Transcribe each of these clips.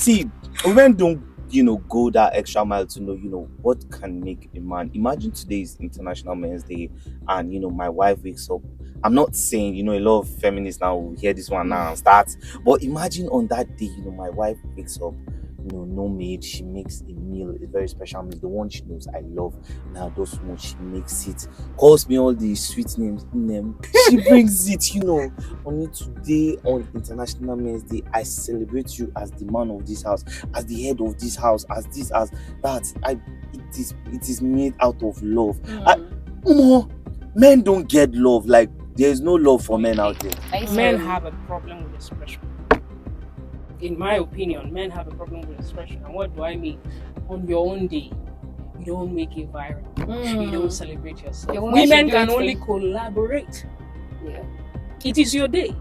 See, women don't, go that extra mile to know, what can make a man. Imagine today is International Men's Day, and my wife wakes up. I'm not saying, a lot of feminists now will hear this one now and start, but imagine on that day, my wife wakes up, no maid, she makes a meal, a very special meal, the one she knows I love. Now those ones she makes it, calls me all the sweet names, she brings it, only today on International Men's Day, I celebrate you as the man of this house, as the head of this house, as this, as that. It is made out of love. Men don't get love. Like, there is no love for men out there. Men have a problem with expression. In my opinion, men have a problem with expression. And what do I mean? On your own day, you don't make it viral. You don't celebrate yourself. Women can only collaborate. Yeah. It is your day.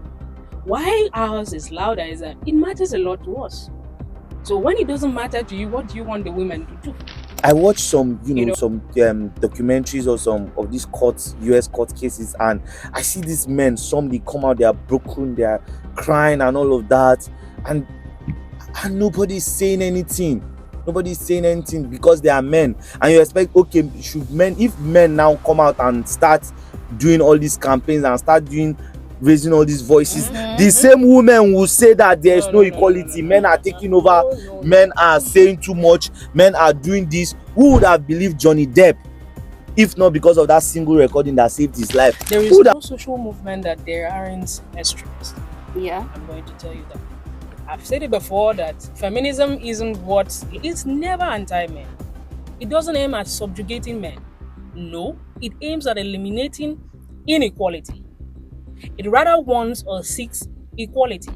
Why ours is louder is that it matters a lot to us. So when it doesn't matter to you, what do you want the women to do? I watched some, some documentaries or some of these US court cases, and I see these men, some they come out, they are broken, they are crying and all of that, and nobody's saying anything. Nobody's saying anything because they are men. And you expect, okay, if men now come out and start doing all these campaigns and start raising all these voices, the same women will say that there is no equality. Men are taking over. Men are saying too much. Men are doing this. Who would have believed Johnny Depp if not because of that single recording that saved his life? There is no social movement that there aren't extremists. Yeah. I'm going to tell you that. I've said it before that feminism it's never anti-men. It doesn't aim at subjugating men. No, it aims at eliminating inequality. It rather wants or seeks equality.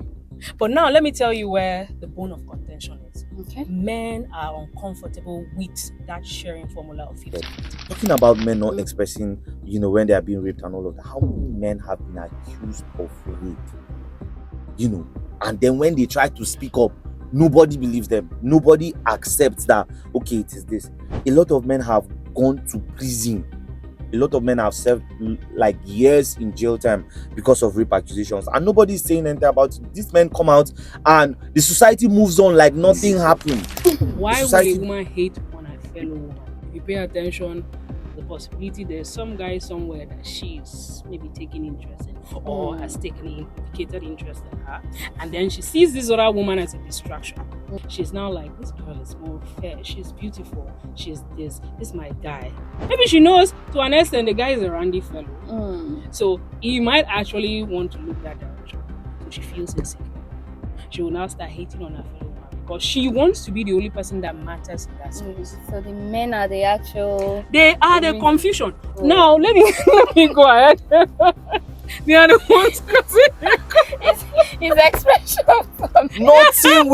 But now let me tell you where the bone of contention is. Okay. Men are uncomfortable with that sharing formula of 50. Talking about men not expressing, when they are being raped and all of that, how many men have been accused of rape? And then when they try to speak up, nobody believes them. Nobody accepts that, okay, it is this. A lot of men have gone to prison. A lot of men have served like years in jail time because of rape accusations, and nobody is saying anything about it. These men come out and the society moves on like nothing happened. Why would a woman hate on her fellow woman? If you pay attention, the possibility there's some guy somewhere that she's maybe taking interest in or has taken an indicated interest in her, and then she sees this other woman as a distraction. She's now like, this girl is more fair, she's beautiful, she's this is my guy. Maybe she knows to an extent the guy is a randy fellow. So he might actually want to look that direction. So she feels insecure. She will now start hating on her fellow woman because she wants to be the only person that matters in that space. So the men are the actual... They are the confusion. Now let me go ahead. They are the ones his expression. Nothing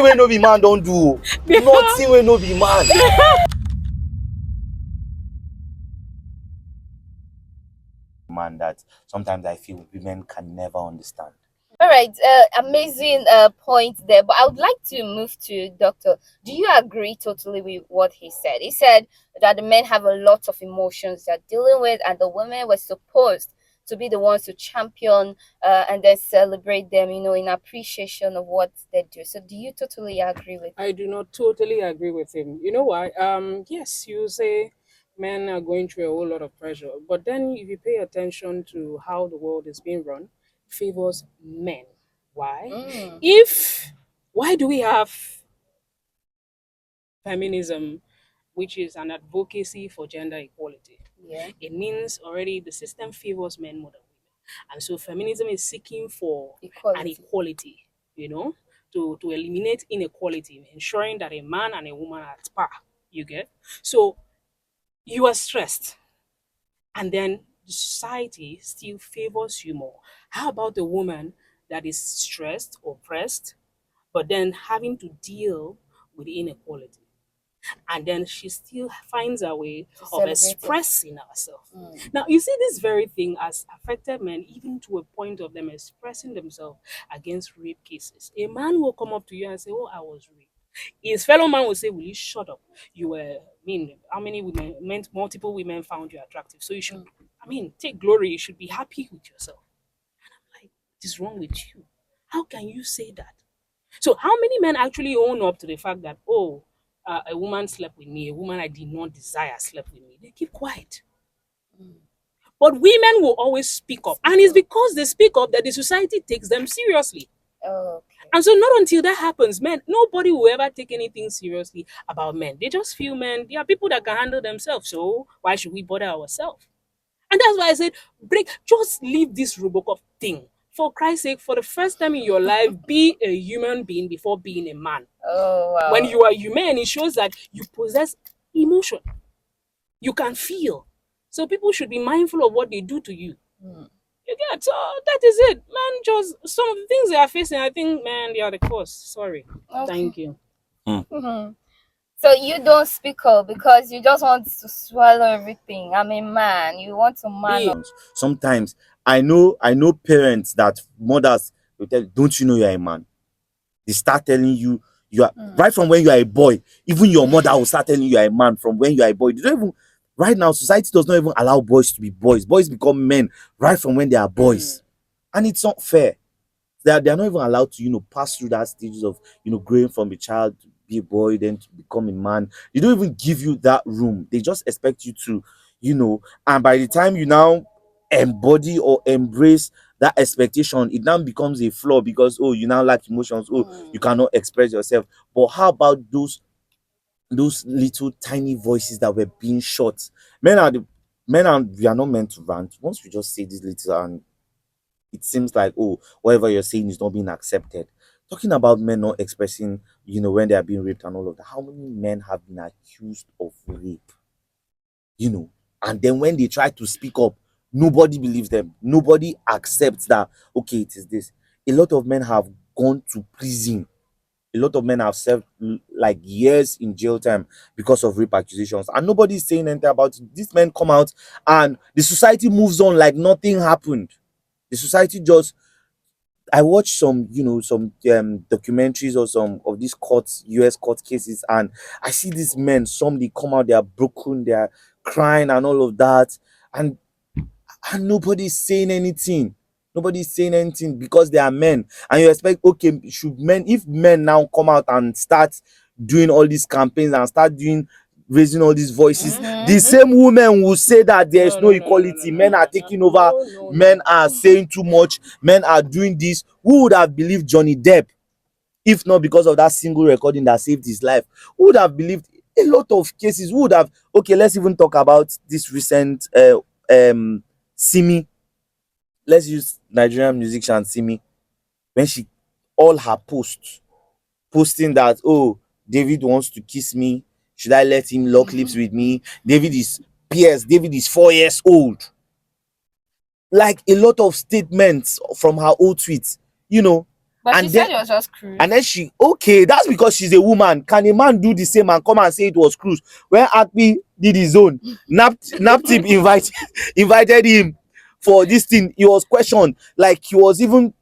way no be man don't do. Nothing way no be man. Man, that sometimes I feel women can never understand. All right, amazing point there. But I would like to move to Doctor. Do you agree totally with what he said? He said that the men have a lot of emotions they're dealing with, and the women were supposed to be the ones to champion and then celebrate them, in appreciation of what they do. So do you totally agree with him? I do not totally agree with him. You know why? Yes, you say men are going through a whole lot of pressure, but then if you pay attention to how the world is being run, it favors men. Why? Why do we have feminism, which is an advocacy for gender equality? Yeah. It means already the system favors men more than women. And so feminism is seeking for an equality, to eliminate inequality, ensuring that a man and a woman are at par. You get? So you are stressed. And then society still favors you more. How about the woman that is stressed, oppressed, but then having to deal with inequality? And then she still finds a way of expressing herself. Now, you see, this very thing has affected men even to a point of them expressing themselves against rape cases. A man will come up to you and say, oh, I was raped. His fellow man will say, will you shut up? How many women, multiple women found you attractive? So you should, take glory. You should be happy with yourself. And I'm like, what is wrong with you? How can you say that? So how many men actually own up to the fact that, oh, a woman slept with me, a woman I did not desire slept with me? They keep quiet. But women will always speak up. And it's because they speak up that the society takes them seriously. Okay. And so not until that happens, men, nobody will ever take anything seriously about men. They just feel, men, they are people that can handle themselves. So why should we bother ourselves? And that's why I said, just leave this Robocop thing. For Christ's sake, for the first time in your life, be a human being before being a man. Oh wow. When you are human, it shows that you possess emotion. You can feel. So people should be mindful of what they do to you. You get, so that is it. Man, just some of the things they are facing, I think, man, they are the cause. Sorry. Okay. Thank you. So you don't speak up because you just want to swallow everything. I'm a man. You want to man up. Sometimes I know parents that mothers will tell, don't you know you're a man? They start telling you are right from when you are a boy. Even your mother will start telling you are a man from when you are a boy. They don't even, right now, society does not even allow boys to be boys. Boys become men right from when they are boys. And it's not fair. They are not even allowed to, pass through that stages of, growing from a child to be a boy, then to become a man. They don't even give you that room. They just expect you to, and by the time you now embody or embrace that expectation, it now becomes a flaw because, oh, you now lack emotions. Oh, you cannot express yourself. But how about those little tiny voices that were being shot? We are not meant to rant. Once we just say this little, and it seems like, oh, whatever you're saying is not being accepted. Talking about men not expressing, when they are being raped and all of that. How many men have been accused of rape? And then when they try to speak up, nobody believes them. Nobody accepts that, okay, it is this. A lot of men have gone to prison. A lot of men have served like years in jail time because of rape accusations, and nobody's saying anything about it. These men come out and the society moves on like nothing happened. The society just, I watched some documentaries or some of these US court cases, and I see these men, some they come out, they are broken, they are crying and all of that, and nobody's saying anything. Nobody's saying anything because they are men. And you expect, okay, if men now come out and start doing all these campaigns and start raising all these voices, the same women will say that there is no equality. Men are taking over. Men are saying too much. Men are doing this. Who would have believed Johnny Depp if not because of that single recording that saved his life? Who would have believed a lot of cases? Who would have, okay, let's even talk about this recent Simi. Let's use Nigerian musician Simi. When she, all her posting that, oh, David wants to kiss me, should I let him lock lips with me? David is 4 years old. Like a lot of statements from her old tweets, But and she said it was just cruise. And then okay, that's because she's a woman. Can a man do the same and come and say it was cruise? When Akpi did his own, Naptip invited him for this thing. He was questioned, like he was even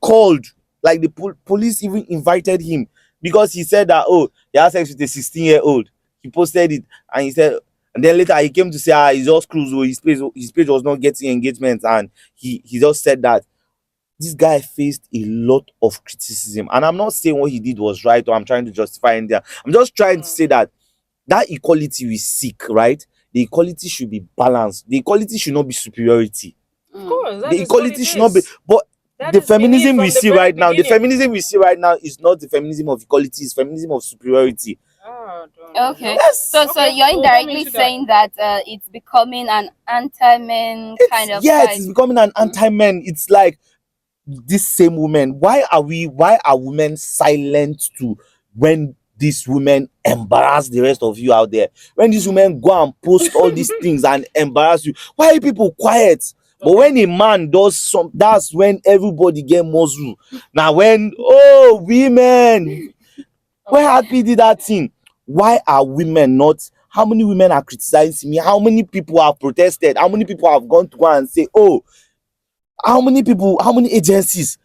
called, like the police even invited him because he said that, oh, he had sex with a 16-year-old. He posted it and he said, and then later he came to say, it's just cruise. Oh, his page was not getting engagement, and he just said that. This guy faced a lot of criticism, and I'm not saying what he did was right or I'm trying to justify it there. I'm just trying to say that equality we seek, right? The equality should be balanced. The equality should not be superiority. Of course, the equality should not be, but the feminism we see right now, is not the feminism of equality, it's feminism of superiority. Okay. Yes. So you're indirectly saying that it's becoming an anti-men kind of. Yes, it's becoming an anti-men. It's like these same women. Why are women silent to when these women embarrass the rest of you out there? When these women go and post all these things and embarrass you, why are people quiet? But when a man does that's when everybody get muzzle. Now when, oh, women, when Happy did that thing, why are women not? How many women are criticizing me? How many people have protested? How many people have gone to go and say, oh, how many agencies?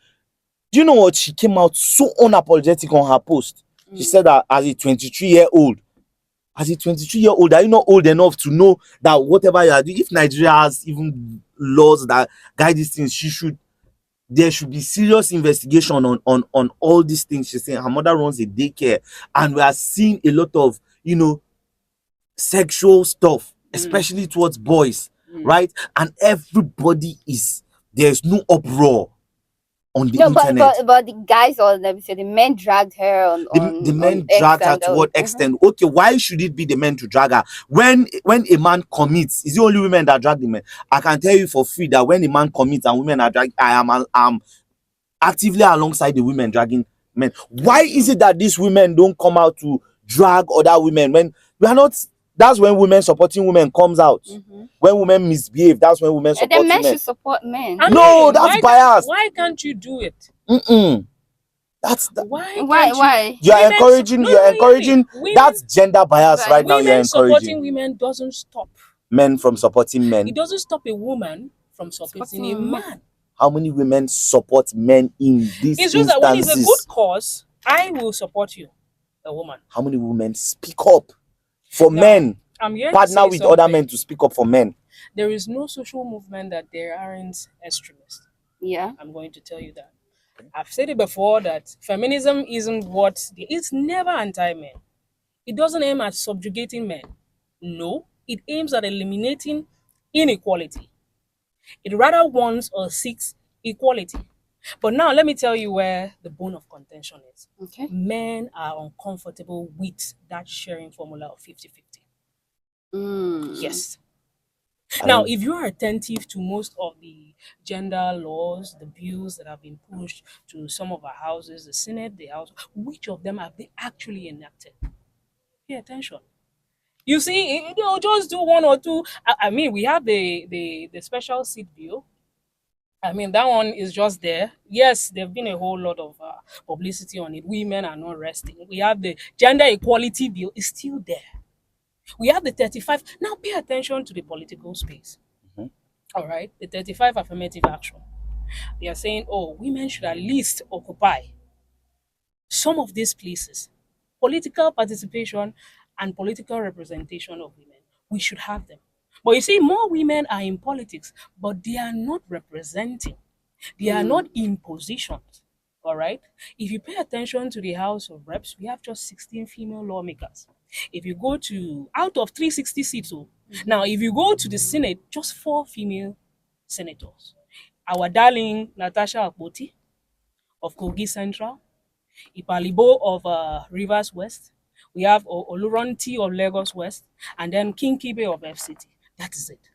Do you know what? She came out so unapologetic on her post. She said that as a 23-year-old, are you not old enough to know that whatever you are doing, if Nigeria has even laws that guide these things, she should there should be serious investigation on all these things. She's saying her mother runs a daycare, and we are seeing a lot of, sexual stuff, especially towards boys, right? And everybody there's no uproar on the internet. But the guys, or let me say, the men dragged her on. The men dragged her to what extent? Okay, why should it be the men to drag her? When a man commits, is it only women that drag the men? I can tell you for free that when a man commits and women are dragged, I am actively alongside the women dragging men. Why is it that these women don't come out to drag other women when we are not? That's when women supporting women comes out. When women misbehave, that's when women support men. Men should support men. No, that's biased. Why can't you do it? That's why you are encouraging women, that's gender bias right now. You're encouraging. Supporting women doesn't stop men from supporting men. It doesn't stop a woman from supporting a man. How many women support men in these It's just instances? that when it's a good cause, I will support you, a woman. How many women speak up for men? Partner with other men to speak up for men. There is no social movement that there aren't extremists. Yeah. I'm going to tell you that. I've said it before that feminism isn't it's never anti-men. It doesn't aim at subjugating men. No, it aims at eliminating inequality. It rather wants or seeks equality. But now let me tell you where the bone of contention is. Okay. Men are uncomfortable with that sharing formula of 50-50. Yes. Now, if you are attentive to most of the gender laws, the bills that have been pushed to some of our houses, the Senate, the House, which of them have they actually enacted? Pay attention. You see, just do one or two. I mean, we have the special seat bill. I mean, that one is just there. Yes, there's been a whole lot of publicity on it. Women are not resting. We have the gender equality bill. It's still there. We have the 35. Now pay attention to the political space. All right. The 35 affirmative action. They are saying, women should at least occupy some of these places. Political participation and political representation of women. We should have them. But you see, more women are in politics, but they are not representing. They are not in positions. All right. If you pay attention to the House of Reps, we have just 16 female lawmakers. If you go to out of 360 seats, now if you go to the Senate, just 4 female senators. Our darling Natasha Akpoti of Kogi Central, Ipalibo of Rivers West. We have Oluronti of Lagos West, and then King Kibe of FCT. That is it.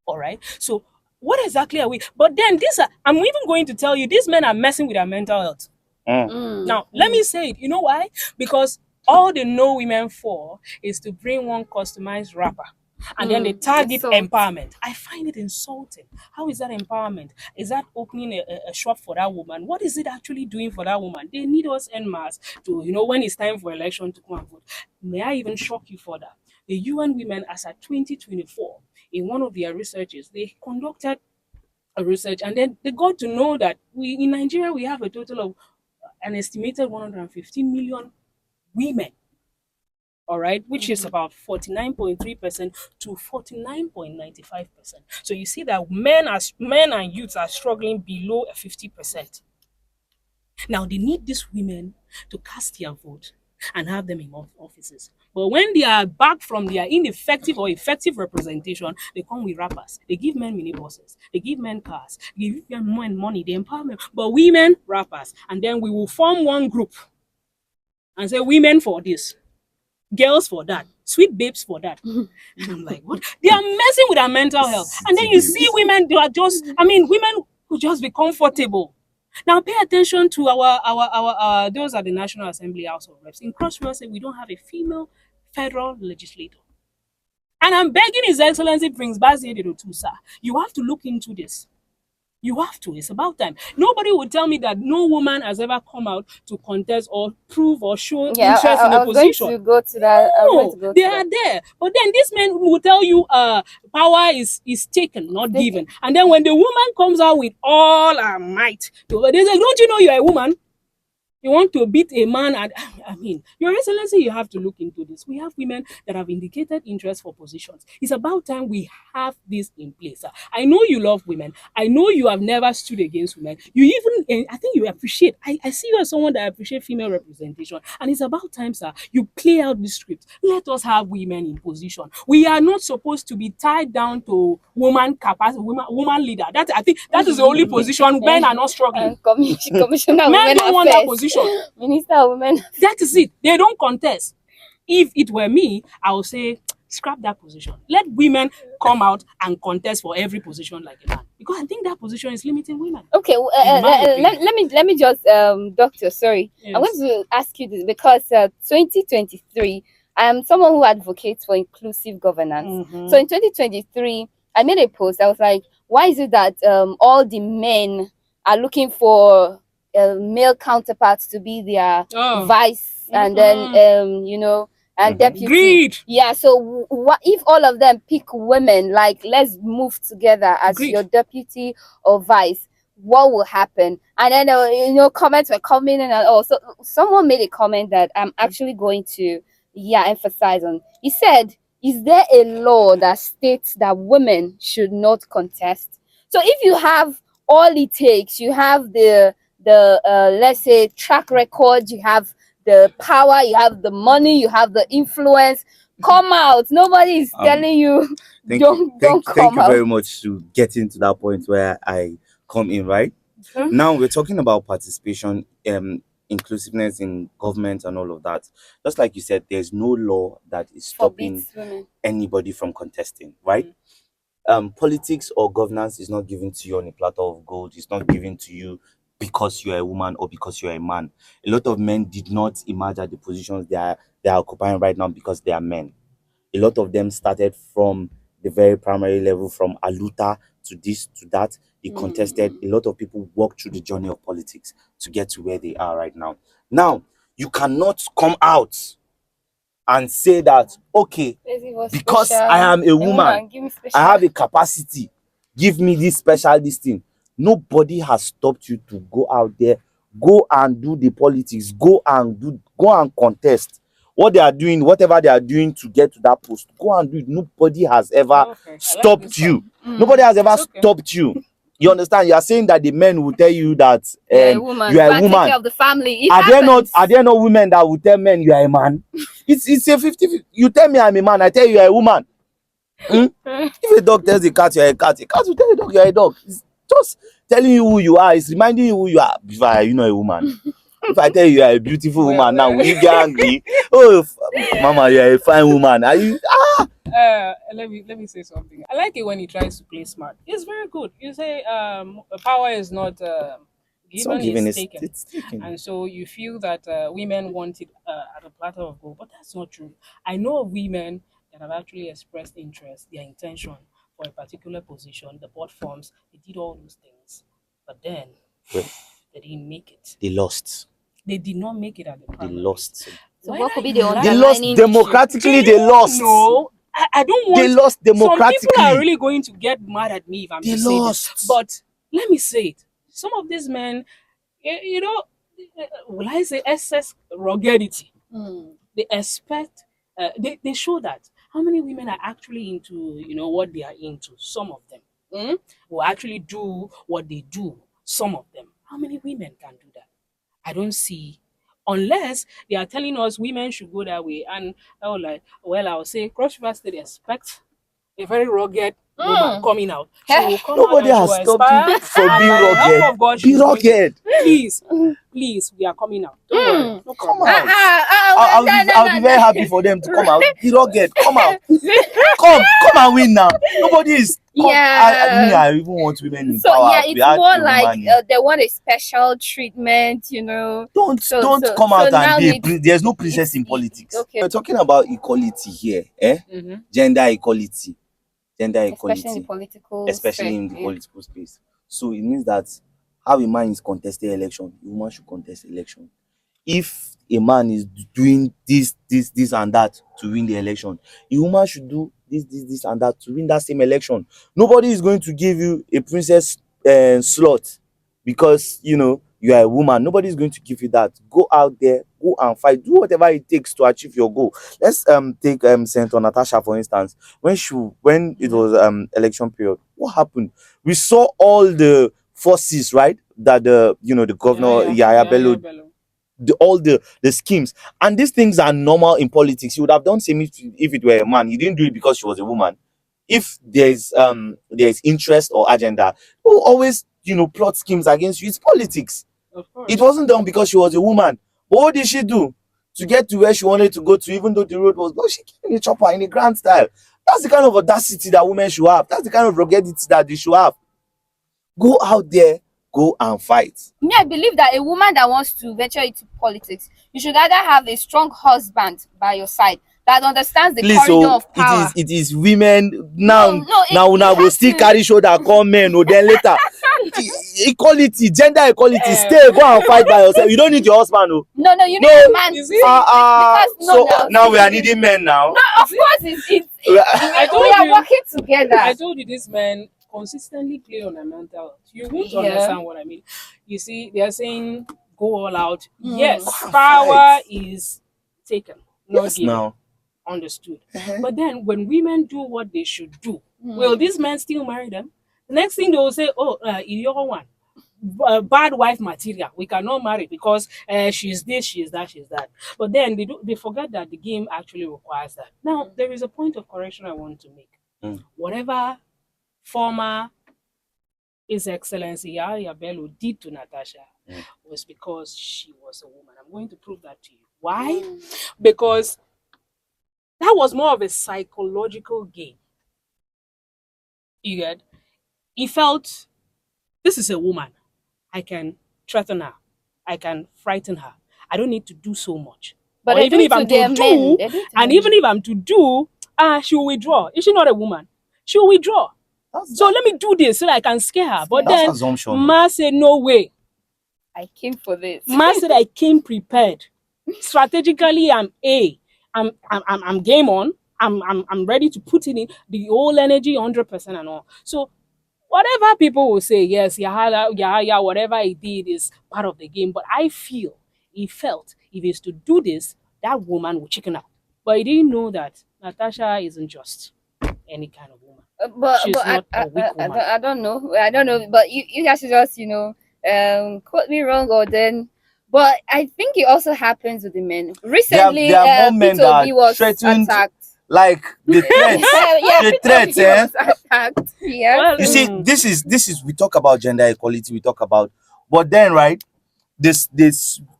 All right. So what exactly are we? But then I'm even going to tell you, these men are messing with our mental health. Now, let me say it. You know why? Because all they know women for is to bring one customized wrapper. And then they target empowerment. I find it insulting. How is that empowerment? Is that opening a shop for that woman? What is it actually doing for that woman? They need us en masse to, when it's time for election, to come and vote. May I even shock you further? The UN Women, as at 2024, in one of their researches, they conducted a research, and then they got to know that in Nigeria, we have a total of an estimated 150 million women, all right, which is about 49.3% to 49.95%. So you see that men and youths are struggling below 50%. Now they need these women to cast their vote and have them in offices. But when they are back from their ineffective or effective representation, they come with rappers. They give men minibuses. They give men cars. They give men more money. They empower them. But women, rappers. And then we will form one group and say women for this, girls for that, sweet babes for that. And I'm like, what? They are messing with our mental health. And then you see women, they are just, women who just be comfortable. Now pay attention to our those are the National Assembly House of Reps. In Cross River, we don't have a female federal legislator. And I'm begging His Excellency Prince Bazi Tusa, you have to look into this. You have to. It's about time. Nobody will tell me that no woman has ever come out to contest or prove or show interest in a position. Going to go to that. No, they are there. But then this man will tell you power is taken, not given. And then when the woman comes out with all her might, they say, don't you know you're a woman? You want to beat a man? And I mean, Your Excellency, you have to look into this. We have women that have indicated interest for positions. It's about time we have this in place. I know you love women. I know you have never stood against women. You even, I think you appreciate, I see you as someone that appreciates female representation. And it's about time, sir, you play out the script. Let us have women in position. We are not supposed to be tied down to woman capacity, woman leader. I think that is the only position men are not struggling. Commissioner of Men Women don't want that Affairs. position. Minister of Women. That is it. They don't contest. If it were me, I would say scrap that position. Let women come out and contest for every position like a man. Because I think that position is limiting women. Okay, let me just doctor, sorry. Yes. I want to ask you this because 2023, I am someone who advocates for inclusive governance. Mhm. So in 2023, I made a post. I was like, why is it that all the men are looking for male counterparts to be their vice and then and deputy? Greed. Yeah, so what if all of them pick women, like let's move together as Agreed. your deputy or vice, what will happen? And then comments were coming in, and also someone made a comment that I'm actually going to emphasize on. He said, is there a law that states that women should not contest? So if you have all it takes, you have the let's say track record, you have the power, you have the money, you have the influence, come out. Nobody is telling you don't come thank you out. very much to getting to that point where I come in, right? Now we're talking about participation, inclusiveness in government and all of that. Just like you said, there's no law that is stopping Forbids women. anybody from contesting, right? Politics or governance is not given to you on a platter of gold. It's not given to you because you're a woman or because you're a man. A lot of men did not emerge at the positions they are occupying right now because they are men. A lot of them started from the very primary level, from aluta to this to that. They contested. A lot of people walked through the journey of politics to get to where they are right now. Now, you cannot come out and say that, okay, because I am a woman, I have a capacity, give me this special this thing. Nobody has stopped you to go out there, go and do the politics, go and contest. What they are doing, whatever they are doing to get to that post, go and do it. Nobody has ever stopped you. Nobody has ever stopped you. You understand? You are saying that the men will tell you that you are a woman. Take care of the family. Are there not women that will tell men you are a man? It's a 50-50. You tell me I'm a man, I tell you are a woman. If a dog tells the cat you're a cat will tell the dog you're a dog. It's just telling you who you are. It's reminding you who you are. Before you're a woman. If I tell you are a beautiful woman now, will you get angry? Oh, mama, you're a fine woman. Are you? Let me say something. I like it when he tries to play smart. It's very good. You say power is not given, it's taken. It's taken. And so you feel that women want it at a platter of gold, but that's not true. I know of women that have actually expressed interest, their intention for a particular position, the board forms, they did all those things, but then they didn't make it. They lost. They did not make it at the primary. They lost. So what could be the They lost democratically. They lost. No, I don't want. They lost democratically. Some people are really going to get mad at me if I'm They to say lost. this. But let me say it. Some of these men, will I say excess ruggedity? They expect. They show that. How many women are actually into what they are into? Some of them will actually do what they do. Some of them. How many women can do that? I don't see, unless they are telling us women should go that way. And I'll say Cross River State expect a very rugged woman coming out. She will come Nobody out and has she will stopped you inspire, from and being by the help rugged. of God, Be she's going to- rugged. Please, we are coming out. Don't worry. No Come problem. out. I'll be very happy for them to come out. Be rugged. Come out. Come and win now. Nobody is. I even want women in power. So it's more like they want a special treatment. Don't come out and be. There's no princess in politics. Okay. We're talking about equality here, Gender equality. Especially in the political space. So it means that how a man is contesting election, a woman should contest election. If a man is doing this and that to win the election, a woman should do this and that to win that same election. Nobody is going to give you a princess slot because You are a woman. Nobody's going to give you that. Go out there, go and fight. Do whatever it takes to achieve your goal. Let's take Senator Natasha for instance. When it was election period, what happened? We saw all the forces, right? That the governor Yaya Bello, all the schemes, and these things are normal in politics. You would have done same if it were a man. He didn't do it because she was a woman. If there's interest or agenda, who always plot schemes against you. It's politics. Of course. It wasn't done because she was a woman. But what did she do to get to where she wanted to go to, even though the road was blocked? She came in a chopper in a grand style. That's the kind of audacity that women should have. That's the kind of ruggedity that they should have. Go out there, go and fight. Me, I believe that a woman that wants to venture into politics, you should either have a strong husband by your side that understands the corridor of power. It is women now. No, now go still carry shoulder come men. Or then later, equality, gender equality. Stay, go and fight by yourself. You don't need your husband. No, you need a man. Now we are needing men now. No, of course, we are working together. I told you this man consistently play on a mental health. You won't understand what I mean. You see, they are saying go all out. Yes, power is taken, not given. Now. Understood. But then when women do what they should do, will this man still marry them? The next thing they will say, you're one. Bad wife material. We cannot marry because she's this, she's that, she's that. But then they forget that the game actually requires that. Now, there is a point of correction I want to make. Whatever former His Excellency Yaya Bello did to Natasha was because she was a woman. I'm going to prove that to you. Why? Because that was more of a psychological game. You get? He felt, this is a woman. I can threaten her. I can frighten her. I don't need to do so much. But even if I'm to do, she will withdraw. Is she not a woman? She will withdraw. So let me do this so that I can scare her. But then Ma said, no way. I came for this. Ma said I came prepared. Strategically, I'm game on. I'm ready to put in the whole energy 100% and all. So whatever people will say, yes, Yahya, whatever he did is part of the game. But he felt if he's to do this, that woman will chicken out. But he didn't know that Natasha isn't just any kind of woman. She's not a weak woman. I don't know. But you guys should just quote me wrong or then. But I think it also happens with the men. Recently, there are more men that was threatened, attacked. Like the threats. The threats, attacked. Yeah. Well, you see, this is we talk about gender equality, but then right, this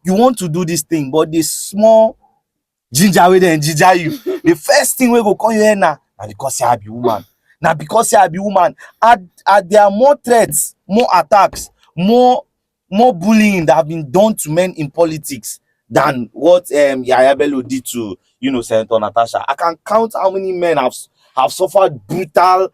you want to do this thing, but this small ginger way then ginger you. The first thing we go call you here now because you be woman. Now because you be woman, are there more threats, more attacks, more bullying that have been done to men in politics than what Yaya Bello did to Senator Natasha? I can count how many men have suffered brutal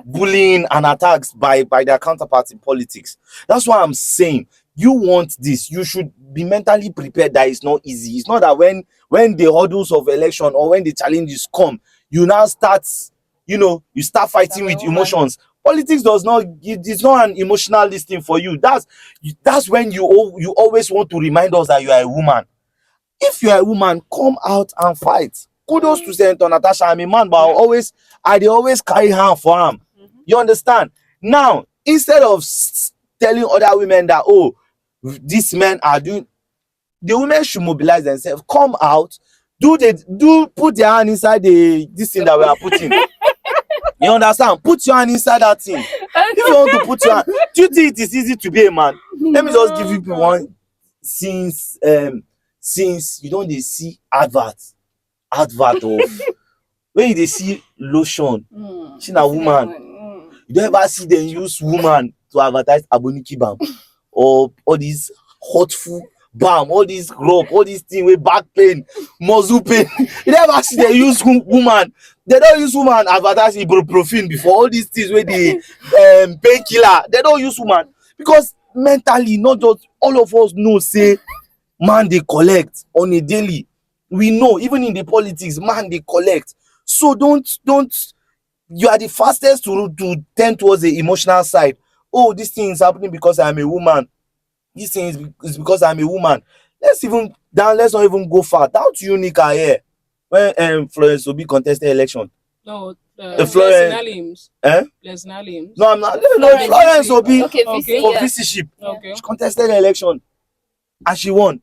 bullying and attacks by their counterparts in politics. That's why I'm saying you want this, you should be mentally prepared that it's not easy. It's not that when the hurdles of election or when the challenges come, you now start you start fighting with emotions. Politics it's not an emotional listing for you. That's when you always want to remind us that you are a woman. If you are a woman, come out and fight. Kudos to Senator Natasha. I'm a man, but I always carry hand for him. You understand? Now, instead of telling other women that, these men are doing, the women should mobilize themselves. Come out, put their hand inside this thing that we are putting. You understand? Put your hand inside that thing. If you want to put your hand, do you think it is easy to be a man? Let me just give you one. Since you don't see advert of when you see lotion, she's a woman. You don't ever see them use woman to advertise Aboniki balm or all these hotful balm, all these rub, all these things with back pain, muscle pain. You never see them use woman. They don't use woman advertise ibuprofen before all these things with the painkiller. They don't use woman because mentally, not just all of us know say man they collect on a daily. We know even in the politics, man they collect. So don't you are the fastest to tend towards the emotional side. oh, this thing is happening because I'm a woman. This thing is because I'm a woman. Let's not even go far. Down to you, Nika, here. When Florence Obi contested election. No, Florence. No, I'm not. No, Florence Obi Okay, for yeah. VCship. Okay. She contested the election and she won.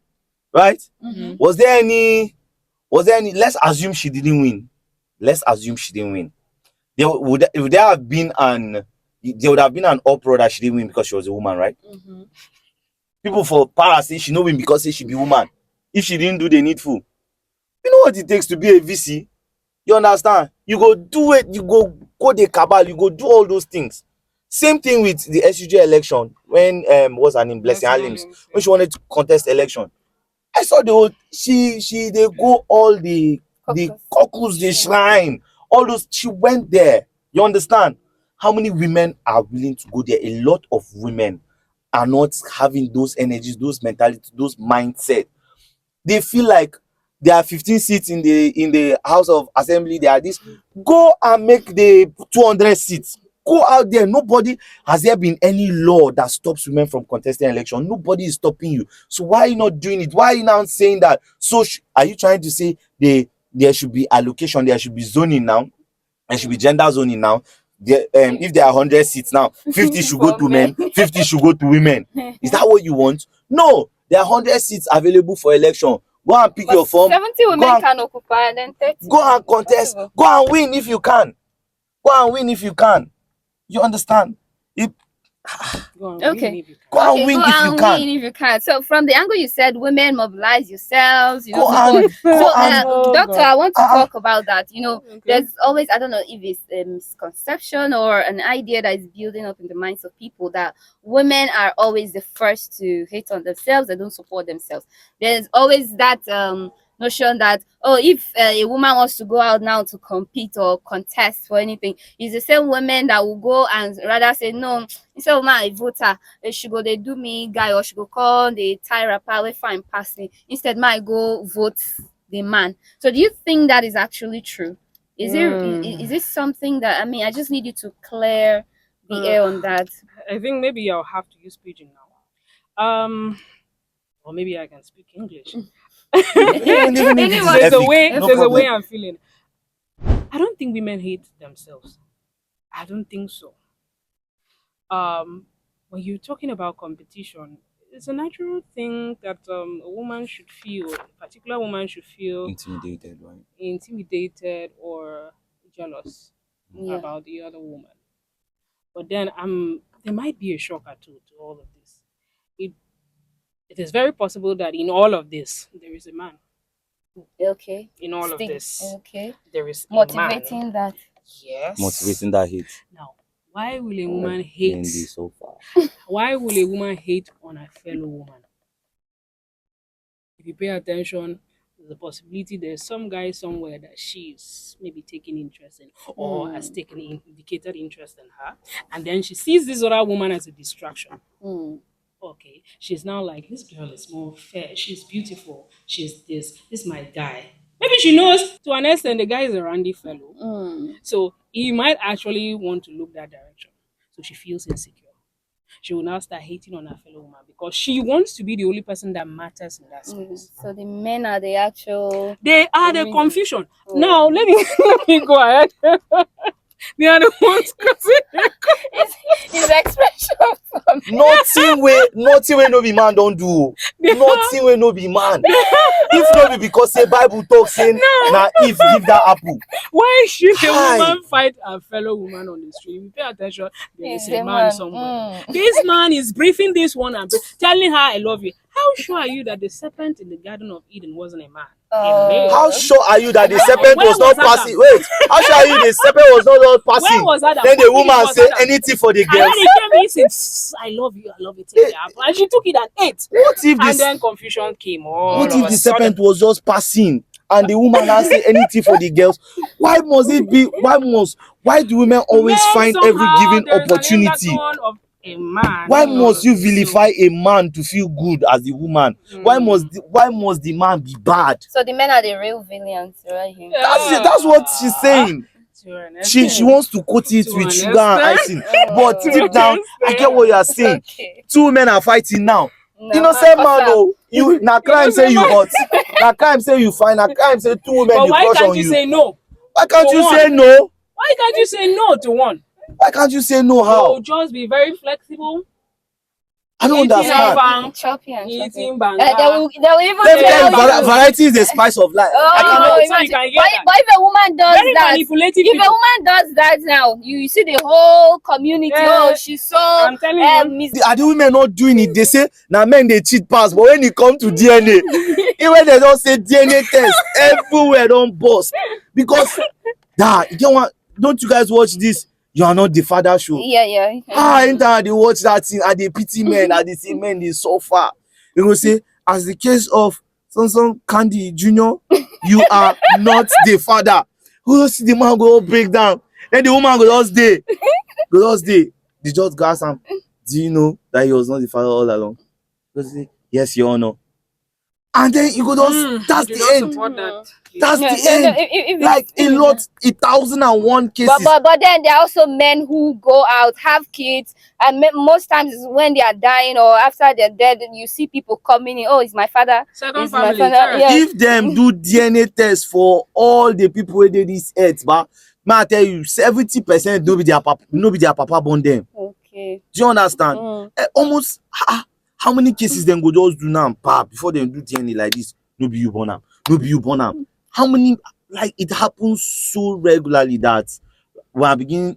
Right? Mm-hmm. Was there any? Let's assume she didn't win. There would have been an uproar that she didn't win because she was a woman, right? Mm-hmm. People for para say she no win because say she be woman. If she didn't do the needful, you know what it takes to be a VC. You understand? You go do it. You go the cabal. You go do all those things. Same thing with the SUJ election when what's her name, Blessing Alims, when she wanted to contest election. I saw they go all the caucus, the shrine, all those. She went there. You understand? How many women are willing to go there? A lot of women are not having those energies, those mentalities, those mindset. They feel like there are 15 seats in the House of Assembly. There are this. Go and make the 200 seats. Go out there. Has there been any law that stops women from contesting election? Nobody is stopping you. So why are you not doing it? Why are you now saying that? So are you trying to say there should be allocation, there should be zoning now, there should be gender zoning now? If there are 100 seats now, 50 should go to men, 50 should go to women. Is that what you want? No, there are 100 seats available for election. Go and pick your form. 70 women can occupy, and then 30. Go and contest. Go and win if you can. You understand? Okay. Go and win if you can. So from the angle you said, women mobilize yourselves. Go and Doctor, I want to talk about that. There's always, I don't know if it's a misconception or an idea that is building up in the minds of people that women are always the first to hate on themselves and don't support themselves. There's always that notion that, if a woman wants to go out now to compete or contest for anything, it's the same women that will go and rather say, no, instead of my voter, she go they do me guy, or she go call the tie rapper, we fine pass me. Instead, my go vote the man. So do you think that is actually true? Is this something that, I just need you to clear the air on that? I think maybe I'll have to use pidgin now. Or maybe I can speak English. There's a way I'm feeling. I don't think women hate themselves. I don't think so. When you're talking about competition, it's a natural thing that a woman should feel, a particular woman should feel intimidated or jealous about the other woman. But then there might be a shocker to all of this. It is very possible that in all of this there is a man. Okay. In all of this, okay, there is motivating a man. that. Yes. Motivating that hate. Now, why will a woman hate? So far. Why will a woman hate on a fellow woman? If you pay attention, there's a possibility there's some guy somewhere that she's maybe taking interest in, or has indicated interest in her, and then she sees this other woman as a distraction. Okay, she's now like, this girl is more fair, she's beautiful, she's this my guy. Maybe she knows to an extent the guy is a randy fellow. So he might actually want to look that direction. So she feels insecure. She will now start hating on her fellow woman because she wants to be the only person that matters in that space. So the men are the actual... They are the confusion. Now, let me go ahead. They are the ones causing his expression. Nothing way no be man don't do. Nothing way no be man. If no be because say Bible talk saying now if give that apple. Why should a woman fight a fellow woman on the street? You pay attention, there is a man somewhere. This man is briefing this one and telling her I love you. How sure are you that the serpent in the Garden of Eden wasn't a man? How sure are you that the serpent was not passing? Wait, how sure are you the serpent was not passing? Where was Adam? Then the woman said anything for the girl. And when he came, he said, I love you, take the apple. And she took it and ate. And then confusion came. What if the serpent was just passing? And the woman now say anything for the girls? Why must it be? Why do women always find every given opportunity? A man. Why must you vilify a man to feel good as the woman? Why must the man be bad? So the men are the real villains, right here. That's what she's saying. She wants to coat it with sugar and icing. But deep down, I get what you are saying. Okay. Two men are fighting now. No, Innocent man, awesome. oh, you na crime say you hot, na crime say you fine, na crime say two women But dey why crush can't on you you. say no? Why can't To you one. say no? Why can't you say no to one? Why can't you say no? How? So just be very flexible. I don't Eating understand. bang, Choppy and eating choppy. banga. They will even Let me tell tell you, you. variety is the spice of life. Oh, I cannot. So you can hear but, that. but if a woman does Very that, manipulative if a people. woman does that now, you see the whole community. Yeah, Oh, she's so I'm telling you. Are the women not doing it? They say now men they cheat pass, but when it come to DNA, even they don't say DNA test, everywhere don't bust because you don't want. Don't you guys watch this? You are not the father show. Yeah. Enter they watch that thing and they pity men and they see men they suffer. You go say as the case of Samson Candy Junior, you are not the father. Who see the man go break down? Then the woman go just day. They just go ask him, do you know that he was not the father all along? He go say, yes, your honor. And then you go just that's the end. That's the end. If Like a lot, 1,001 cases. But then there are also men who go out, have kids, and most times it's when they are dying or after they're dead, you see people coming in. Oh, it's my father. Second It's family. my father. Yeah. If them do DNA test for all the people who did this earth, but may I tell you, 70% no be their papa born them. Okay. Do you understand? Almost how many cases them go just do now before they do DNA like this? No be you born am. No be you born am. How many, like it happens so regularly that when I begin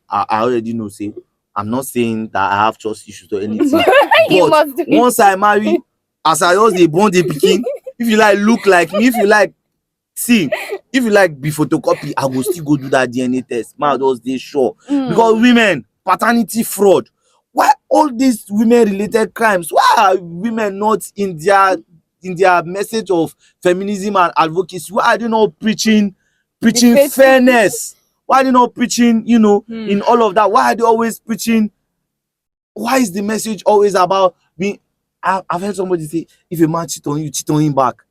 I already know, say I'm not saying that I have trust issues or anything. You But must do it. once I marry, as I just dey born the pikin, if you like look like me, if you like be photocopy, I go still go do that DNA test. Man, just dey sure. Because women, paternity fraud. Why all these women related crimes? Why are women not in their message of feminism and advocacy? Why are they not preaching fairness? Why are they not preaching, in all of that? Why are they always preaching? Why is the message always about being? I've heard somebody say, if a man cheat on you, cheat on him back.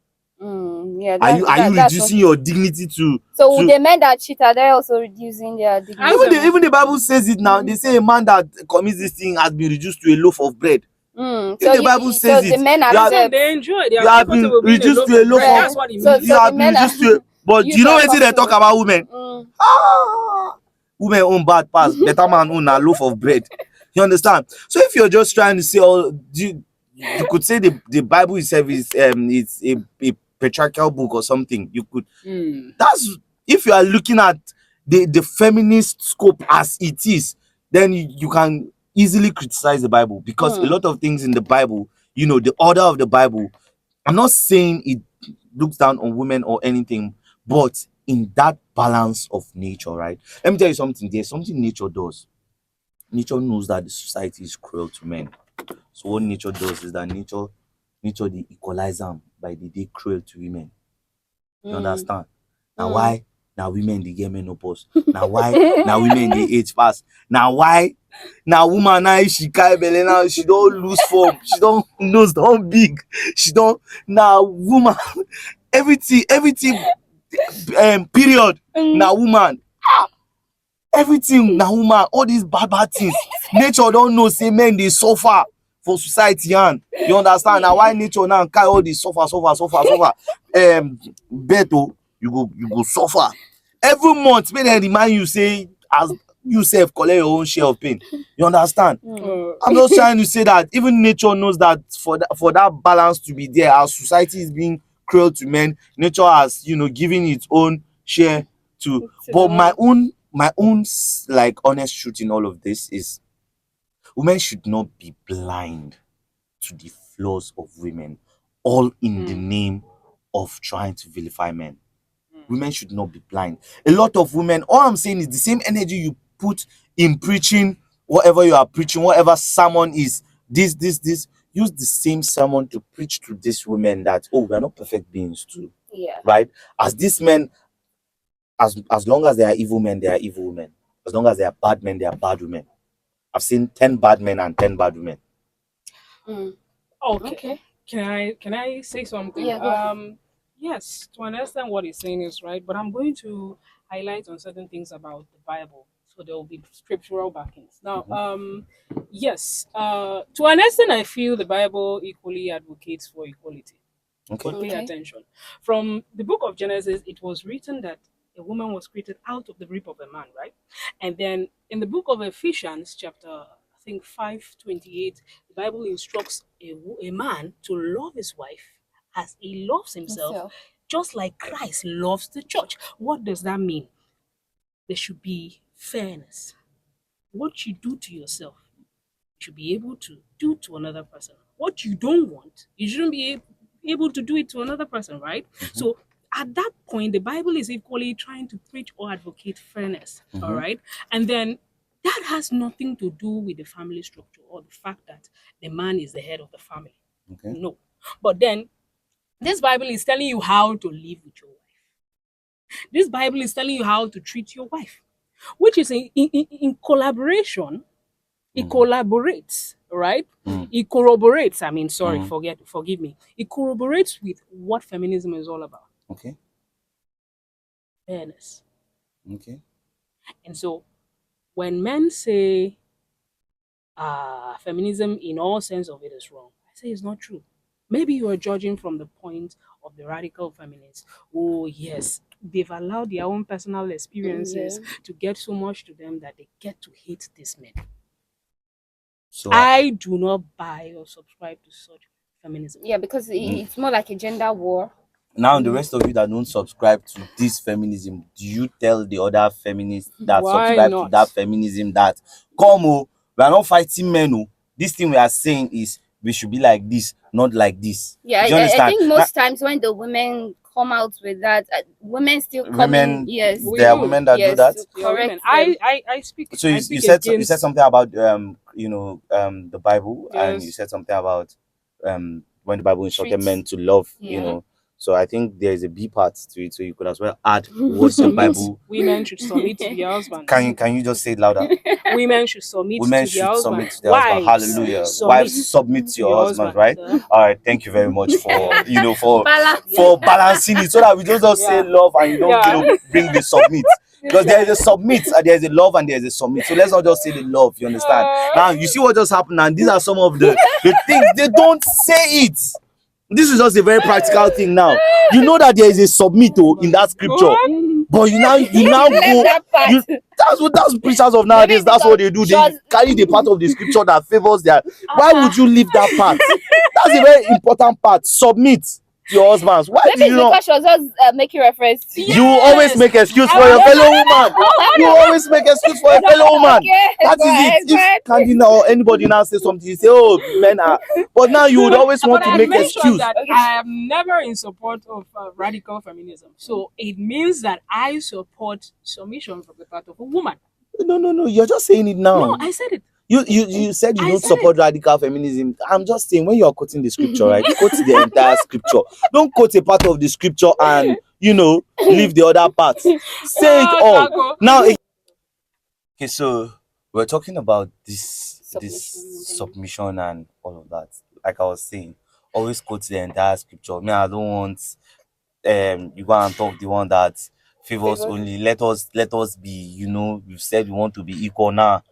Yeah, Are you reducing your dignity to? So the men that cheat, are they also reducing their dignity? Even the Bible says it now. They say a man that commits this thing has been reduced to a loaf of bread. So the Bible says the men They enjoy it. They you are have been comfortable being reduced to a loaf bread. of. That's what it So- means. You the have been men reduced to. But you you know are what they talk comfortable. about women? Women own bad pass. Better man own a loaf of bread. You understand? So if you're just trying to say, you could say the Bible itself is it's a patriarchal book or something. You could. That's if you are looking at the feminist scope as it is, then you can easily criticize the Bible because a lot of things in the Bible, the order of the Bible. I'm not saying it looks down on women or anything, but in that balance of nature, right? Let me tell you something. There's something nature does. Nature knows that the society is cruel to men. So what nature does is that nature they equalize them by the day cruel to women. You understand? Now why? Now women they get menopause. Now why? Now women they age fast. Now why? Now woman now she carry belly now she don't lose form. She don't nose don't big. She don't now woman everything period. Now woman everything now woman all these bad things. Nature don't know say men they suffer for society and you understand now why nature now carry all this suffer beto you go suffer every month make dem remind you say as you sef collect your own share of pain. You understand? I'm just trying to say that even nature knows that for that balance to be there, as society is being cruel to men, nature has given its own share to. But my own like honest truth in all of this is women should not be blind to the flaws of women, all in the name of trying to vilify men. Women should not be blind. A lot of women, all I'm saying is the same energy you put in preaching, whatever you are preaching, whatever sermon is, this, use the same sermon to preach to these women that, we are not perfect beings too. Yeah. Right? As these men, as long as they are evil men, they are evil women. As long as they are bad men, they are bad women. I've seen 10 bad men and 10 bad women. Okay. Can I say something? Yeah, go ahead. Yes, to understand what he's saying is right, but I'm going to highlight on certain things about the Bible. So there will be scriptural backings. Now, yes, to an extent, I feel the Bible equally advocates for equality. Okay. But pay attention. From the book of Genesis, it was written that a woman was created out of the rib of a man, right? And then in the book of Ephesians, chapter I think 5:28, the Bible instructs a man to love his wife as he loves himself, just like Christ loves the church. What does that mean? There should be fairness. What you do to yourself, you should be able to do to another person. What you don't want, you shouldn't be able to do it to another person, right? So at that point, the Bible is equally trying to preach or advocate fairness, all right? And then that has nothing to do with the family structure or the fact that the man is the head of the family. Okay. No. But then this Bible is telling you how to live with your wife. This Bible is telling you how to treat your wife, which is in collaboration. It collaborates, right? It corroborates. I mean, sorry, forgive me. It corroborates with what feminism is all about. Okay. Fairness. Okay. And so when men say feminism in all sense of it is wrong, I say it's not true. Maybe you are judging from the point of the radical feminists. Oh, yes, they've allowed their own personal experiences to get so much to them that they get to hate these men. So I do not buy or subscribe to such feminism. Yeah, because it's more like a gender war. Now, the rest of you that don't subscribe to this feminism, do you tell the other feminists that subscribe to that feminism that, come, we are not fighting men, this thing we are saying is we should be like this, not like this. Yeah, do you understand? I think most times when the women come out with that, women still come in. Yes, there are women that do that. Correct. I speak. So you said something about the Bible, and you said something about when the Bible instructed men to love, So I think there is a B part to it, so you could as well add what the Bible. Women should submit to their husbands. Can you just say it louder? Women should submit to their husbands. Wives, hallelujah. Wives submit to your husbands, right? All right, thank you very much for for balancing it, so that we don't just say love and you don't bring the submit. Because there is a submit, there is a love, and there is a submit. So let's not just say the love, you understand? Now you see what just happened, and these are some of the things they don't say it. This is just a very practical thing now. You know that there is a submit in that scripture, but you now go. That's preachers of nowadays. That's what they do. They carry the part of the scripture that favors their. Why would you leave that part? That's a very important part. Submit to your husbands. Why do you not? Because she was just making reference to you. Always make excuse for your fellow woman. You always make excuse for your fellow woman. That is it. If Candina or anybody now say something, you say, "Oh, men are." But now you would always want to make excuse. That I am never in support of radical feminism. So it means that I support submission from the part of a woman. No. You're just saying it now. No, I said it. You said you don't support radical feminism. I'm just saying, when you're quoting the scripture, right? Quote the entire scripture. Don't quote a part of the scripture and leave the other part. Say it all. Now, okay, so we're talking about this submission and all of that. Like I was saying, always quote the entire scripture. Me, I don't want you go and talk the one that favors only. Let us be, we've said we want to be equal now.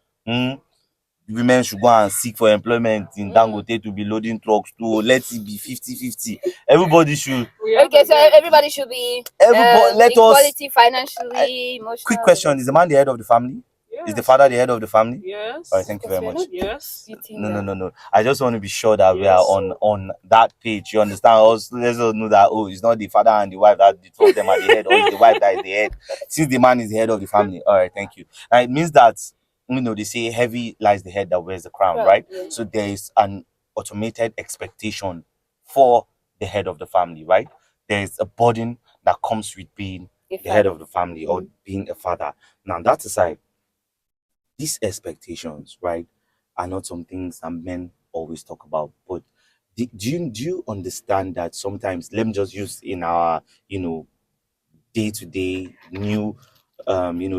Women should go and seek for employment in Dangote to be loading trucks too. Let it be 50-50. Everybody should. Okay, so everybody should be equality financially, emotionally. Quick question: is the man the head of the family? Yes. Is the father the head of the family? Yes. All right, thank you very much. Yes. No. I just want to be sure that we are on that page. You understand? Also, let's all know that it's not the father and the wife that the two of them are the head, or it's the wife that is the head. Since the man is the head of the family. All right, thank you. Now it means that they say heavy lies the head that wears the crown, right? Yeah. So there is an automated expectation for the head of the family, right? There is a burden that comes with being the head of the family or being a father. Now that aside, these expectations, right, are not some things that men always talk about. But do you understand that sometimes, let me just use in our day-to-day new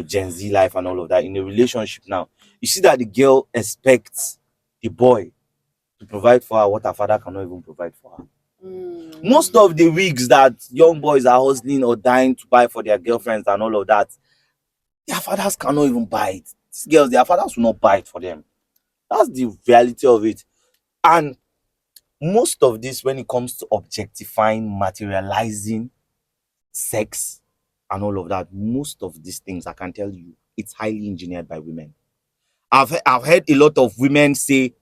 Gen Z life and all of that, in a relationship now, you see that the girl expects the boy to provide for her what her father cannot even provide for her. Most of the wigs that young boys are hustling or dying to buy for their girlfriends and all of that, Their fathers cannot even buy it. These girls, their fathers will not buy it for them. That's the reality of it. And most of this, when it comes to objectifying, materializing sex and all of that, most of these things, I can tell you, it's highly engineered by women. I've heard a lot of women say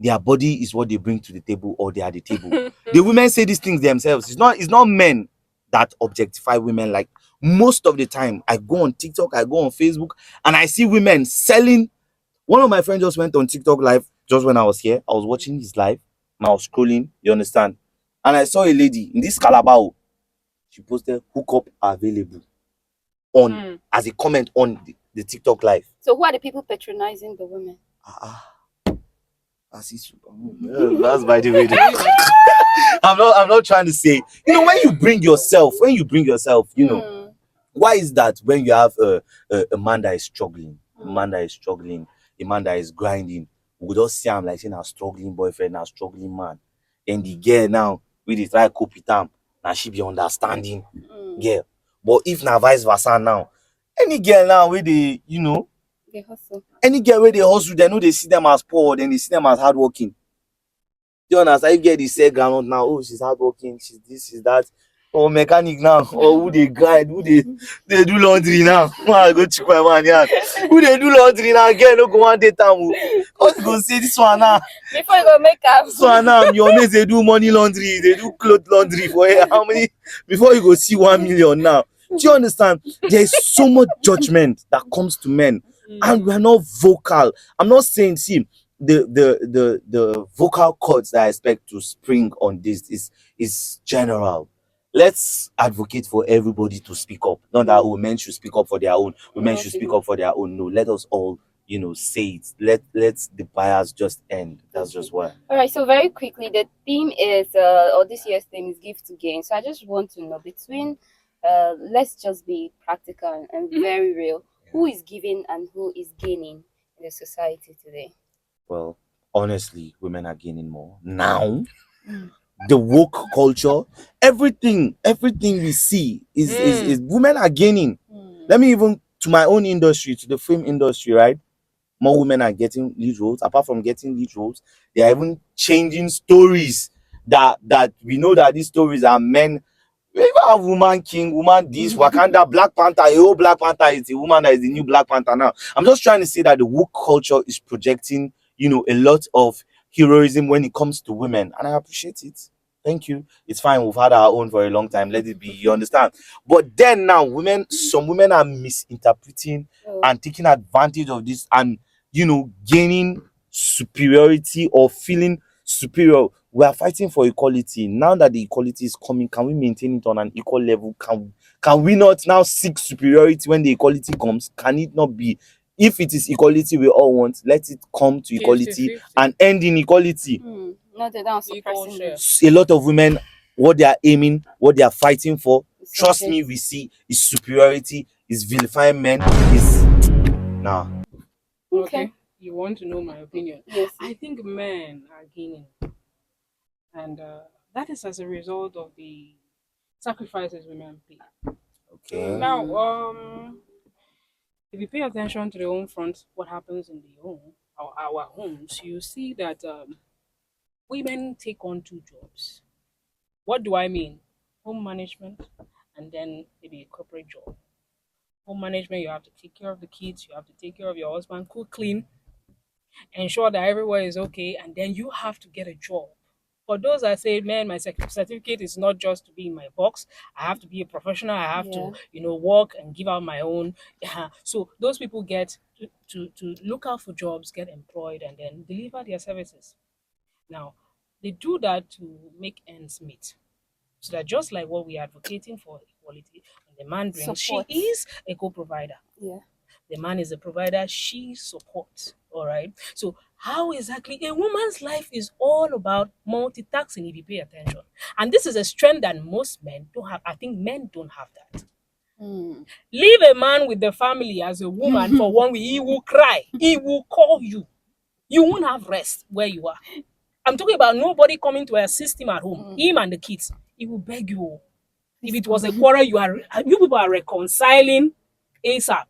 their body is what they bring to the table, or they are the table. The women say these things themselves. It's not men that objectify women. Like, most of the time, I go on TikTok, I go on Facebook, and I see women selling. One of my friends just went on TikTok live just when I was here. I was watching his live and I was scrolling, you understand? And I saw a lady in this Calabar. She posted hookup available on as a comment on the TikTok live. So who are the people patronizing the women? That's by the way. I'm not trying to say, when you bring yourself, why is that when you have a man that is struggling, a man that is grinding, we just see him like saying a struggling boyfriend, a struggling man. Then the girl now, we dey try cope with him, now she be understanding girl. But if na vice versa now, any girl now where they hustle. Any girl where they hustle, they know they see them as poor, then they see them as hardworking. You understand? If get the say ground now, oh, she's hardworking, she's this, she's that. Or mechanic now, or who they grind, who they do laundry now. I go check my man, yeah. Who they do laundry now? Girl, no go one day time. Cause you go say this one now. Before you go make up. This one now, your mates they do money laundry, they do cloth laundry for how many before you go see 1 million now. Do you understand? There is so much judgment that comes to men, and we are not vocal. I'm not saying, see, the vocal cords that I expect to spring on this is general. Let's advocate for everybody to speak up. Not that men should speak up for their own, women should speak up for their own. No, let us all, say it. Let the bias just end. That's just why. All right. So very quickly, the theme is, or this year's theme is give to gain. So I just want to know between, let's just be practical and very real. Who is giving and who is gaining in the society today? Well, honestly, women are gaining more now. The woke culture, everything we see is women are gaining. Let me even to my own industry, to the film industry, right? More women are getting lead roles. Apart from getting lead roles, they are even changing stories that we know that these stories are men. We even have woman king, woman this, Wakanda, Black Panther. Black Panther is the woman that is the new Black Panther now. I'm just trying to say that the woke culture is projecting, a lot of heroism when it comes to women, and I appreciate it. Thank you. It's fine. We've had our own for a long time. Let it be. You understand? But then now, some women are misinterpreting and taking advantage of this, and gaining superiority or feeling superior. We are fighting for equality. Now that the equality is coming, can we maintain it on an equal level? Can we not now seek superiority when the equality comes? Can it not be? If it is equality we all want, let it come to equality 50-50. and end in equality. Not that I'm suppressing it. A lot of women, what they are aiming, what they are fighting for, trust me, we see is superiority, is vilifying men, is nah. Okay. You want to know my opinion? Yes. I think men are gaining, and that is as a result of the sacrifices women pay. Okay. Now, if you pay attention to the home front, what happens in the home or our homes, you see that women take on two jobs. What do I mean? Home management, and then maybe a corporate job. Home management, you have to take care of the kids, you have to take care of your husband, cook, clean, ensure that everywhere is okay, and then you have to get a job. For those that say, man, my certificate is not just to be in my box. I have to be a professional. I have to, work and give out my own. So those people get to look out for jobs, get employed, and then deliver their services. Now, they do that to make ends meet. So that just like what we're advocating for equality, when the man brings, Support. she is a co-provider. Yeah. The man is a provider, she supports. All right. So how exactly a woman's life is all about multitasking if you pay attention. And this is a strength that most men don't have. I think men don't have that. Leave a man with the family as a woman for 1 week, he will cry. He will call you. You won't have rest where you are. I'm talking about nobody coming to assist him at home. Him and the kids. He will beg you. If it was a quarrel, you people are reconciling ASAP.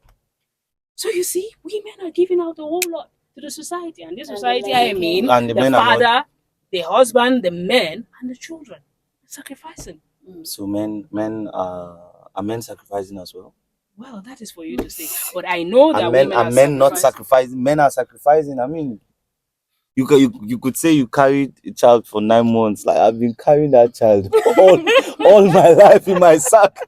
So you see, women are giving out a whole lot to the society, and this society, I mean, And the the men are not. father, the husband, the men, and the children sacrificing. So are men sacrificing as well? Well, that is for you to say. But I know that And men women are are men not sacrificing. sacrificing. Men are sacrificing. I mean, you could say you carried a child for 9 months. Like, I've been carrying that child all my life in my sack.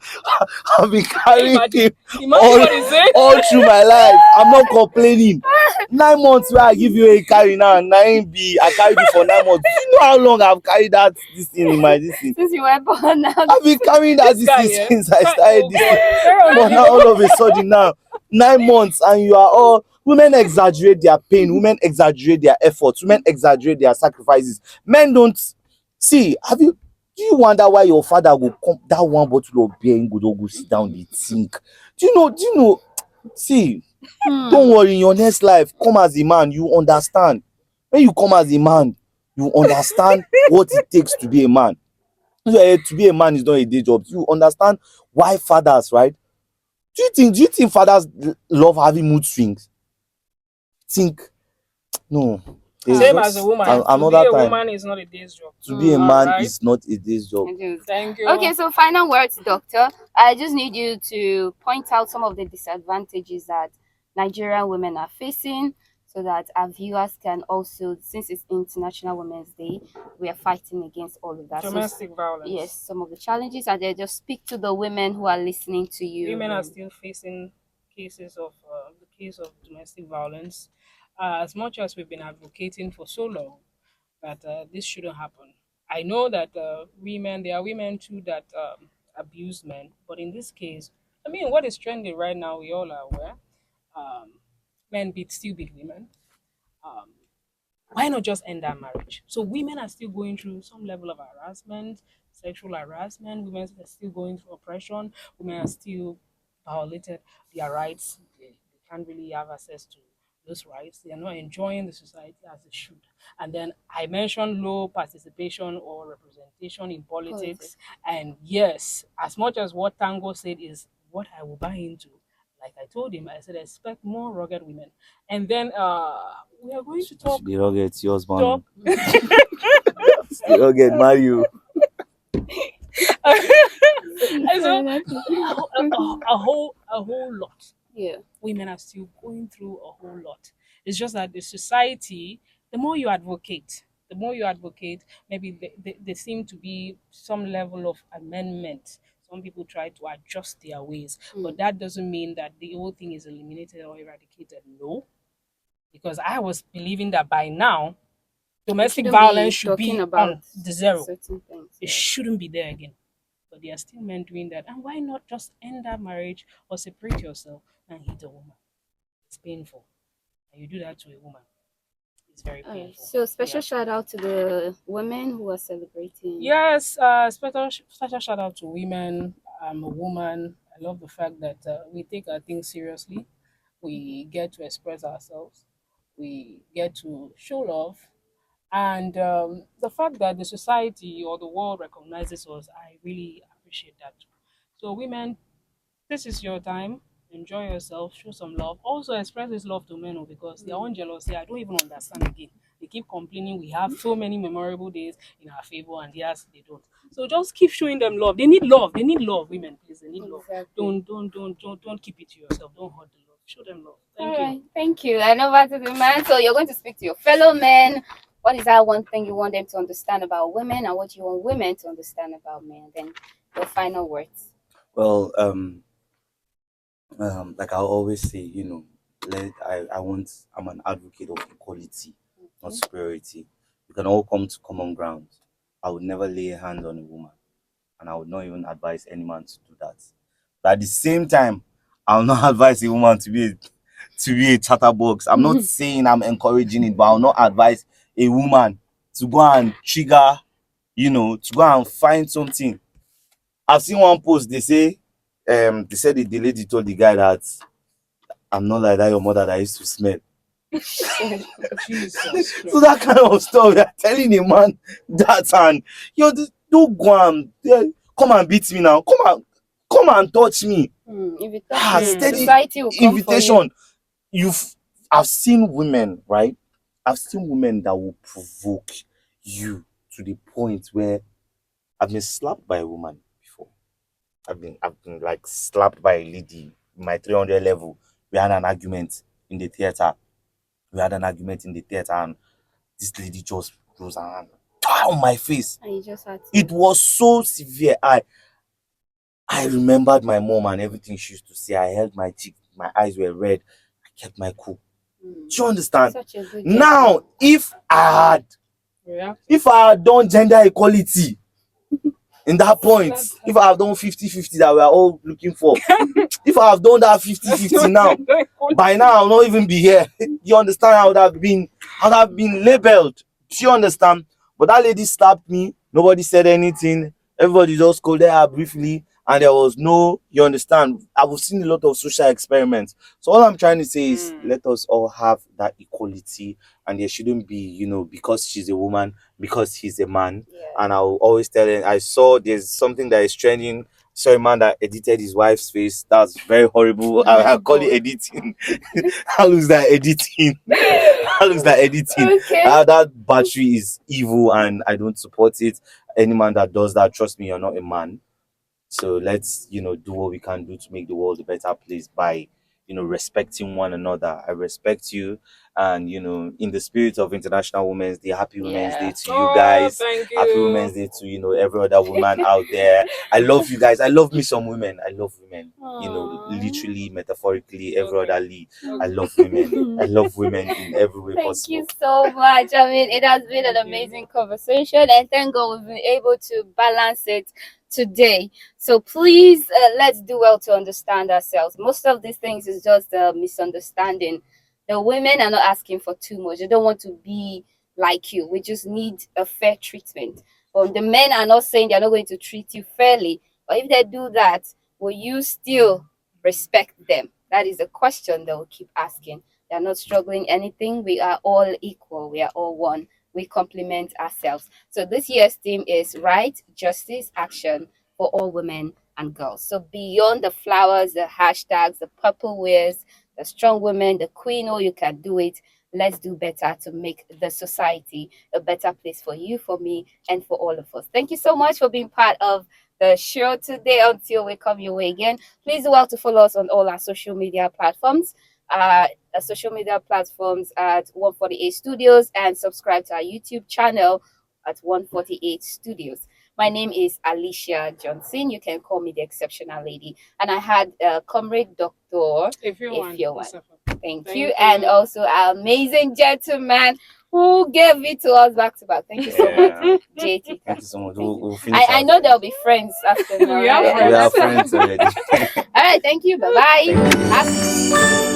I've been carrying him Imagine what he said. all through my life. I'm not complaining. 9 months where I give you a carry now, I carried you for 9 months. Do you know how long I've carried this thing in my this thing? Since you were born now. I've been carrying that This guy, thing since I started oh this God. thing. But now all of a sudden now, 9 months, and you are all women exaggerate their pain, women exaggerate their efforts, women exaggerate their sacrifices. Men don't see. Do you wonder why your father will come that one bottle of beer and go sit down the sink? Do you know? See, don't worry, in your next life, come as a man, you understand. When you come as a man, you understand what it takes to be a man. To be a man is not a day job. You understand why fathers, right? Do you think fathers love having mood swings? No. Same as a woman. To be a woman is not a day's job. To be a man is not a day's job. Thank you. Okay, so final words, doctor. I just need you to point out some of the disadvantages that Nigerian women are facing, so that our viewers can also, since it's International Women's Day, we are fighting against all of that. Domestic violence. Yes, some of the challenges, and then just speak to the women who are listening to you. Women are still facing cases of the case of domestic violence. As much as we've been advocating for so long that this shouldn't happen. I know that there are women too that abuse men, but in this case, I mean, what is trending right now, we all are aware. Men still beat women. Um, why not just end that marriage? So women are still going through some level of harassment, sexual harassment. Women are still going through oppression. Women are still violated their rights. They can't really have access to those rights. They are not enjoying the society as they should. And then I mentioned low participation or representation in politics. And yes, as much as what Tango said is what I will buy into, like I told him, I said, expect more rugged women. And then we are going to talk. The rugged, it's yours, man. The rugged, Mario. A whole lot. Yeah. Women are still going through a whole lot. It's just that the society, the more you advocate, maybe there seem to be some level of amendment. Some people try to adjust their ways, but that doesn't mean that the whole thing is eliminated or eradicated. No, because I was believing that by now, domestic violence should be on the zero. It shouldn't be there again. But there are still men doing that. And why not just end that marriage or separate yourself and hit a woman? It's painful. And you do that to a woman. It's very painful. So special shout out to the women who are celebrating. Yes, special shout out to women. I'm a woman. I love the fact that we take our things seriously. We get to express ourselves. We get to show love. And the fact that the society or the world recognizes us, I really appreciate that. So women, this is your time. Enjoy yourself, show some love. Also express this love to men because their own jealousy, I don't even understand again. They keep complaining we have so many memorable days in our favor and theirs they don't. So just keep showing them love. They need love. They need love, women, please. They need love. Don't keep it to yourself. Don't hurt the love. Show them love. Thank you. Right, thank you. And over to the man. So you're going to speak to your fellow men. What is that one thing you want them to understand about women, and what you want women to understand about men? Then your final words. Well, like I always say, I'm an advocate of equality, not superiority. We can all come to common ground. I would never lay a hand on a woman, and I would not even advise any man to do that. But at the same time, I will not advise a woman to be a chatterbox. I'm not saying I'm encouraging it, but I'll not advise a woman to go and trigger, to go and find something. I've seen one post, they said the lady told the guy that I'm not like that your mother that used to smell. Jesus. So that kind of stuff, you're telling a man that, and don't go and come and beat me now. Come and touch me. If you touch me, Steady society will come for you. invitation. I've seen women, right? I've seen women that will provoke you to the point where I've been slapped by a woman before. I've been like slapped by a lady, my 300 level. We had an argument in the theater. And this lady just rose and on my face. And you just had to. It was so severe. I remembered my mom and everything she used to say. I held my cheek, my eyes were red. I kept my cool. Do you understand? Such a good Now, if I had done gender equality in that point, if I have done 50-50 that we are all looking for, if I have done that 50-50 now, by now I'll not even be here. You understand? I would have been labeled. Do you understand? But that lady slapped me. Nobody said anything. Everybody just scolded her briefly. And there was no, you understand, I've seen a lot of social experiments. So all I'm trying to say is let us all have that equality, and there shouldn't be, because she's a woman, because he's a man. Yeah. And I'll always tell them, I saw there's something that is trending. Saw a man that edited his wife's face. That's very horrible. I call it editing. How looks that editing? Okay. That battery is evil and I don't support it. Any man that does that, trust me, you're not a man. So let's, do what we can do to make the world a better place by, respecting one another. I respect you. And, in the spirit of International Women's Day, happy Women's Day to you guys. Thank you. Happy Women's Day to, every other woman out there. I love you guys. I love me some women. I love women. Literally, metaphorically, every otherly. I love women. I love women in every way possible. Thank you so much. I mean, it has been an amazing conversation, and thank God we've been able to balance it today. So please, let's do well to understand ourselves. Most of these things is just a misunderstanding. The women are not asking for too much. They don't want to be like you. We just need a fair treatment. But the men are not saying they're not going to treat you fairly. But if they do that, will you still respect them? That is a question they will keep asking. They're not struggling anything. We are all equal. We are all one. We complement ourselves. So this year's theme is right, justice, action for all women and girls. So beyond the flowers, the hashtags, the purple wears, the strong women, the queen, oh, you can do it. Let's do better to make the society a better place for you, for me, and for all of us. Thank you so much for being part of the show today. Until we come your way again, please do well to follow us on all our social media platforms. At 148 Studios, and subscribe to our YouTube channel at 148 Studios. My name is Alicia Johnson. You can call me the Exceptional Lady. And I had Comrade Dr. Efiok. Thank you. And also our amazing gentleman who gave it to us back to back. Thank you so much, Jayteetanko. Thank you so much. We'll finish I know they'll be friends after now. We are friends already. All right. Thank you. Bye-bye.